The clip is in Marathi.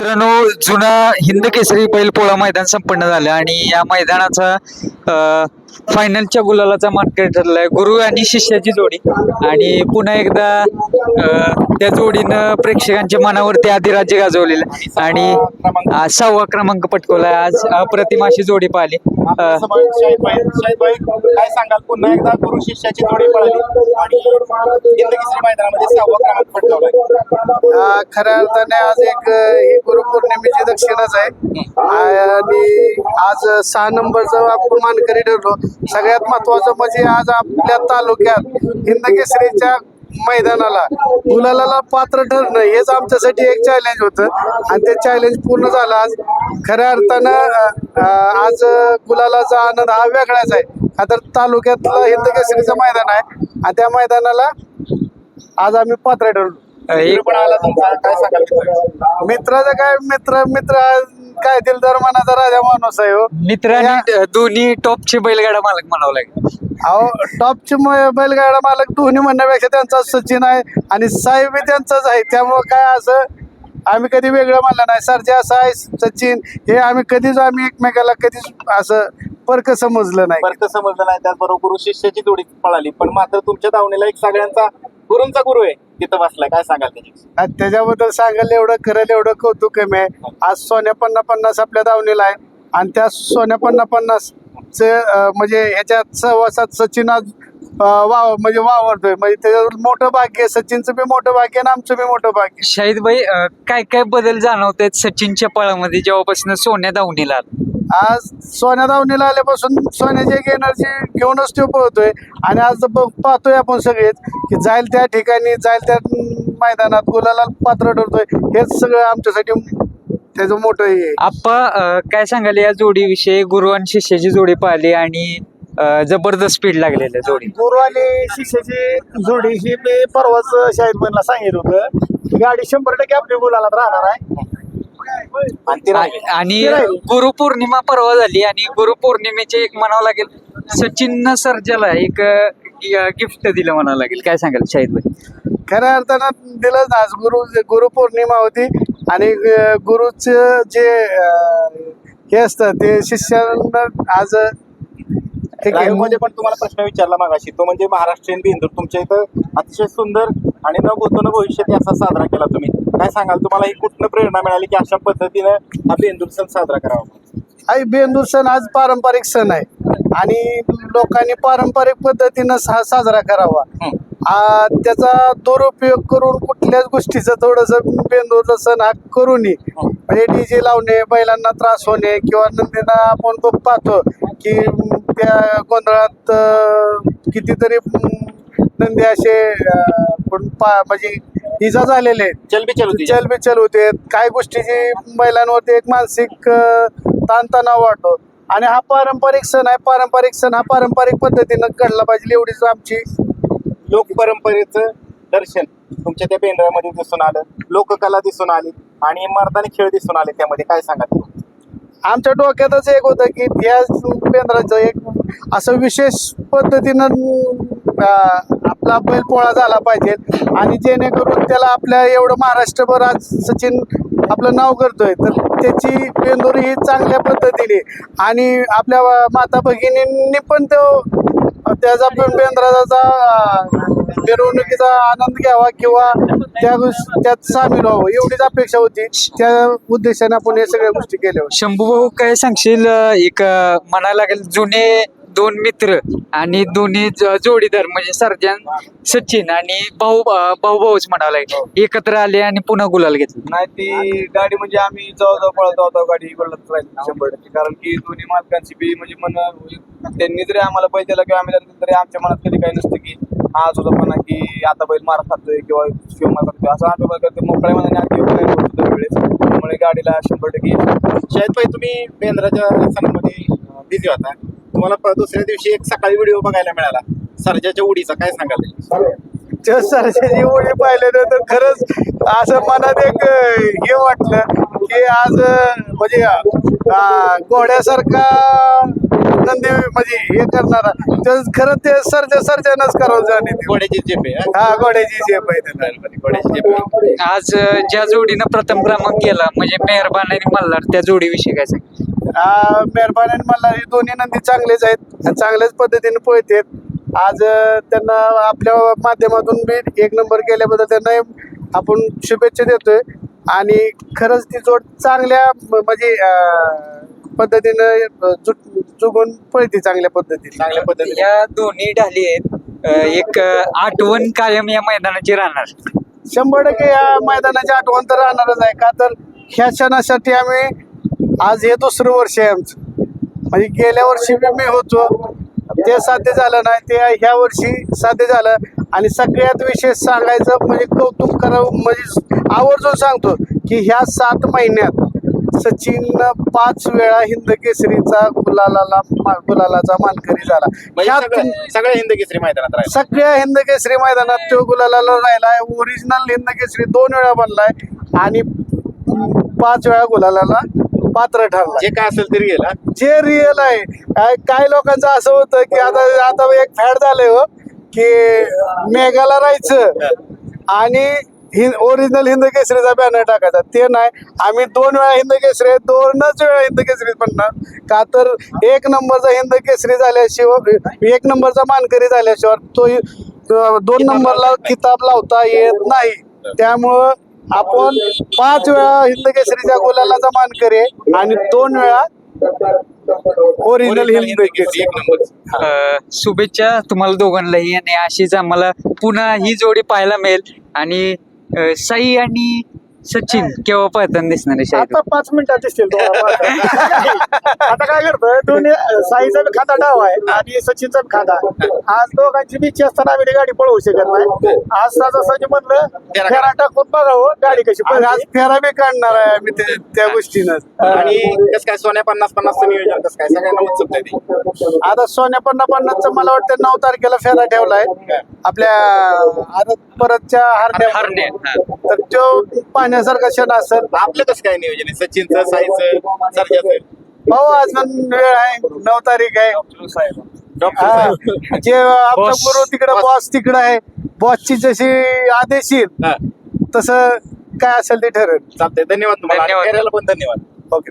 मित्रांनो, जुना हिंद केसरी बैलपोळा मैदान संपन्न झालं आणि या मैदानाचा फायनलच्या गुलालाचा मानकरी ठरलाय गुरु आणि शिष्याची जोडी. आणि पुन्हा एकदा त्या जोडीनं प्रेक्षकांच्या मनावरती अधिराज्य गाजवलेलं आणि 6वा क्रमांक पटकवलाय. आज अप्रतिम अशी जोडी पाहिली. काय सांगाल, पुन्हा एकदा गुरु शिष्याची जोडी पळाली आणि हिंद केसरी मैदानामध्ये 6वा क्रमांक पटकावलाय. खऱ्या अर्थाने आज एक ही गुरुपौर्णिमेची दक्षिणाच आहे आणि आज 6 नंबरचं आपण मानकरी ठरलो. सगळ्यात महत्वाचं म्हणजे आज आपल्या तालुक्यात हिंद केसरीच्या मैदानाला गुलालाला पात्र ठरणं हेच आमच्यासाठी एक चॅलेंज होतं आणि ते चॅलेंज पूर्ण झालं. आज खऱ्या अर्थानं आज गुलालाचा आनंद हा वेगळाच आहे. का तर तालुक्यातलं हिंद केसरीचं मैदान आहे आणि त्या मैदानाला आज आम्ही पात्र ठरलो. पण आला तुमचा, काय सांगाल? मित्राचं काय मित्र काय दिलदार मनाचा राजा माणूस आहे हो. मित्रांनी दोन्ही टॉपचे बैलगाडा मालक म्हणावं लागेल. अहो टॉपचे बैलगाडा मालक दोन्ही म्हणण्यापेक्षा त्यांचा सचिन आहे आणि साहेब त्यांचाच आहे. त्यामुळं काय असं आम्ही कधी वेगळं म्हणलं नाही. सरजा असं आहे, सचिन हे आम्ही एकमेकाला कधीच असं फरक समजलं नाही. त्याचबरोबर गुरु शिष्याची जोडी पळाली, पण मात्र तुमच्या दावणीला एक सगळ्यांचा गुरूंचा गुरु आहे तिथं बसलाय. काय सांगाल त्याची? त्याच्याबद्दल सांगायला एवढं करेल एवढं कौतुक कमी आहे. आज सोन्या 50-50 आपल्या दावणीला आहे आणि त्या सोन्या 50-50 म्हणजे ह्याच्यात सहवासात सचिन आज म्हणजे वावरतोय. म्हणजे त्याच्यावर मोठं भाग्य आहे. सचिनचं बी मोठं भाग्य आणि आमचं बी मोठं भाग्य. शाहिद भाई, काय काय बदल जाणवत आहेत सचिनच्या पळामध्ये जेव्हापासून सोन्या दावणीला आला? आज सोन्या दावणीला आल्यापासून सोन्याची एक एनर्जी घेऊनच तो पळतोय आणि आज पाहतोय आपण सगळेच की जाईल त्या ठिकाणी जाईल त्या मैदानात गुलाला पात्र ठरतोय. हेच सगळं आमच्यासाठी त्याचं मोठं हे. आप्पा, काय सांगाल या जोडीविषयी? गुरु आणि शिष्याची जोडी पाहिली आणि जबरदस्त स्पीड लागलेलं जोडी. गुरु आणि शिष्याची जोडी ही मी परवाच शाहिद भाईला सांगितलं होतं. गाडी 100% आपल्या गुलालात राहणार आहे. आणि गुरुपौर्णिमा परवा झाली आणि गुरुपौर्णिमेचे एक म्हणावं लागेल सचिन सर्जाला एक गिफ्ट दिलं म्हणावं लागेल. काय सांगाल शाहिद भाई? खऱ्या अर्थानं दिलं आज गुरुपौर्णिमा होती आणि गुरुचं जे हे असतं ते शिष्यांना आज म्हणजे पण तुम्हाला प्रश्न विचारला मागाशी, तो म्हणजे महाराष्ट्रीयन बेंदूर तुमच्या इथं अतिशय सुंदर आणि न भूतो न भविष्यात असा साजरा केला तुम्ही. काय सांगाल, तुम्हाला ही कुठनं प्रेरणा मिळाली की अशा पद्धतीनं हा बेंदूर सण साजरा करावा? बेंदूर सण आज पारंपरिक सण आहे आणि लोकांनी पारंपरिक पद्धतीनं साजरा करावा. त्याचा दुरुपयोग करून कुठल्याच गोष्टीचं थोडंसं बेंदूरचा सण हा करू नये. म्हणजे डीजे लावणे, बैलांना त्रास होणे किंवा नंदींना आपण पाहतो की त्या गोंधळात कितीतरी नंदी असे म्हणजे इजा झालेले आहेत, चलबिचल होते. काही गोष्टीची बैलांवरती एक मानसिक ताणतणाव वाटतो आणि हा पारंपरिक सण आहे. पारंपरिक सण हा पारंपरिक पद्धतीनं घडला पाहिजे एवढीच आमची. लोकपरंपरेचं दर्शन तुमच्या त्या बेंद्रामध्ये दिसून आलं, लोककला दिसून आली आणि मर्दानी खेळ दिसून आले. त्यामध्ये काय सांगा? आमच्या डोक्यातच एक होतं की या बेंद्राचं एक असं विशेष पद्धतीनं आपला बैलपोळा झाला पाहिजे आणि जेणेकरून त्याला आपल्या एवढं महाराष्ट्रभर आज सचिन आपलं नाव करतोय तर त्याची बेंदूर ही चांगल्या पद्धतीने आणि आपल्या माता भगिनींनी पण त्याचा बेंद्राचा मिरवणुकीचा आनंद घ्यावा किंवा त्यात सामील व्हावं एवढीच अपेक्षा होती. त्या उद्देशाने आपण हे सगळ्या गोष्टी केल्या. शंभू भाऊ, काय सांगशील? एक म्हणायला लागेल जुने 2 मित्र आणि दोन्ही जोडीदार म्हणजे सर्जन सचिन आणि भाऊच म्हणावं लागेल एकत्र आले आणि पुन्हा गुलाल घेतले. नाही, ती गाडी म्हणजे आम्ही जवळ पळत होतो गाडी बदलत राहिली 100%. कारण की दोन्ही मालकांची बी म्हणजे मन त्यांनी जरी आम्हाला पैसे दिला किंवा आम्ही दिला तरी आमच्या मनात कधी काही नसतं की आज होता म्हणा की आता बैल मार खातोय किंवा शिव मार खातोय असं आम्ही करतो. मोकळ्या मनाने आम्ही होतो वेळेस, त्यामुळे गाडीला 100% शायद भाई तुम्ही बेंद्राच्या सणामध्ये बिझी होता. तुम्हाला दुसऱ्या दिवशी एक सकाळी व्हिडिओ बघायला मिळाला सर्जाच्या उडीचा. काय सांगाल? सरची उडी पाहिल्यानंतर खरंच असं मनात एक हे वाटलं की आज म्हणजे घोड्यासारखा नंदी म्हणजे हे करणारा ते खरं ते सर्जनच करावं जाणे ते. घोड्याची झेप आहे हा घोड्याची झेप आहे त्याला. घोड्याची झेप आहे. आज ज्या जोडीनं प्रथम क्रमांक केला म्हणजे मेहरबान आणि मल्हार त्या जोडीविषयी काय सांग मेहरबान आणि मला हे दोन्ही नंदी चांगलेच आहेत आणि चांगल्याच पद्धतीने पळतात. आज त्यांना आपल्या माध्यमातून बी 1 नंबर केल्याबद्दल त्यांना आपण शुभेच्छा देतोय आणि खरंच ती जोड चांगल्या म्हणजे पद्धतीनं चुकून पळते चांगल्या पद्धतीने. या दोन्ही ढाली आहेत एक आठवण कायम या मैदानाची राहणार. 100% या मैदानाची आठवण तर राहणारच आहे. का तर ह्या क्षणासाठी आम्ही आज हे 2रं वर्ष आहे आमचं. म्हणजे गेल्या वर्षी बी मी होतो ते साध्य झालं नाही, ते ह्या वर्षी साध्य झालं. आणि सगळ्यात विशेष सांगायचं म्हणजे कौतुक करावं म्हणजे आवर्जून सांगतो की ह्या 7 महिन्यात सचिननं 5 वेळा हिंद केसरीचा गुलालाचा मानकरी झाला. सगळ्या हिंद केसरी मैदानात राहिला. सगळ्या हिंद केसरी मैदानात तो गुलालाला राहिलाय. ओरिजिनल हिंद केसरी 2 वेळा बनलाय आणि 5 वेळा गुलालाला पात्र ठरला. जे काय असेल तरी गेला. जे रिअल आहे. काय लोकांचं असं होतं की आता एक फॅड झालंय हो की मेघाला राहायचं आणि ओरिजिनल हिंद केसरीचा बॅनर टाकायचा. ते नाही, आम्ही 2 वेळा हिंद केसरी 2च वेळा हिंद केसरी बनणार. का तर 1 नंबरचा हिंद केसरी झाल्याशिवाय 1 नंबरचा मानकरी झाल्याशिवाय तो 2 नंबरला किताब लावता येत नाही. त्यामुळं आपण 5 वेळा हिंद केसरीच्या गुलालाचा मानकरी आहे आणि 2 वेळा ओरिजिनल हिंद केसरी. 1 नंबर. शुभेच्छा तुम्हाला दोघांनाही आणि अशीच आम्हाला पुन्हा ही जोडी पाहायला मिळेल. आणि साई आणि सचिन केव्हा पळताना दिसणार आहे शाळेत? आता 5 मिनिटात दिसतील आता काय करतोय दोन्ही साईचा बी खांदा डाव आहे आणि सचिनचा बी खांदा. आज दोघांची बी इच्छा असताना आम्ही गाडी पळवू शकत नाही. आज सहजासहजी म्हणलं फेरा टाकून बघावं गाडी कशी पण आज फेरा बी काढणार आहे आम्ही त्या गोष्टीनं. आणि कसं काय सोन्या 50-50चं नियोजन कसं काय सगळ्यांना उत्सुकता आहे ती. आता सोन्या 50-50चं मला वाटतं 9 तारखेला फेरा ठेवलाय आपल्या आता परतच्या हरणे. तर तो पाहण्यासारखा क्षण असेल. आपलं कसं काय नियोजन आहे सचिनचं, साईचं, सर्जाचं? भाऊ आज पण वेळ आहे 9 तारीख आहे. डॉक्टर हा. साहेब. जे आपला Boss. गुरु तिकडे बॉस तिकडे आहे. बॉसची जशी आदेश येईल हा. तसं काय असेल ते ठरेल. चालतंय. धन्यवाद तुम्हाला. धन्यवाद. फेऱ्याला पण धन्यवाद. ओके.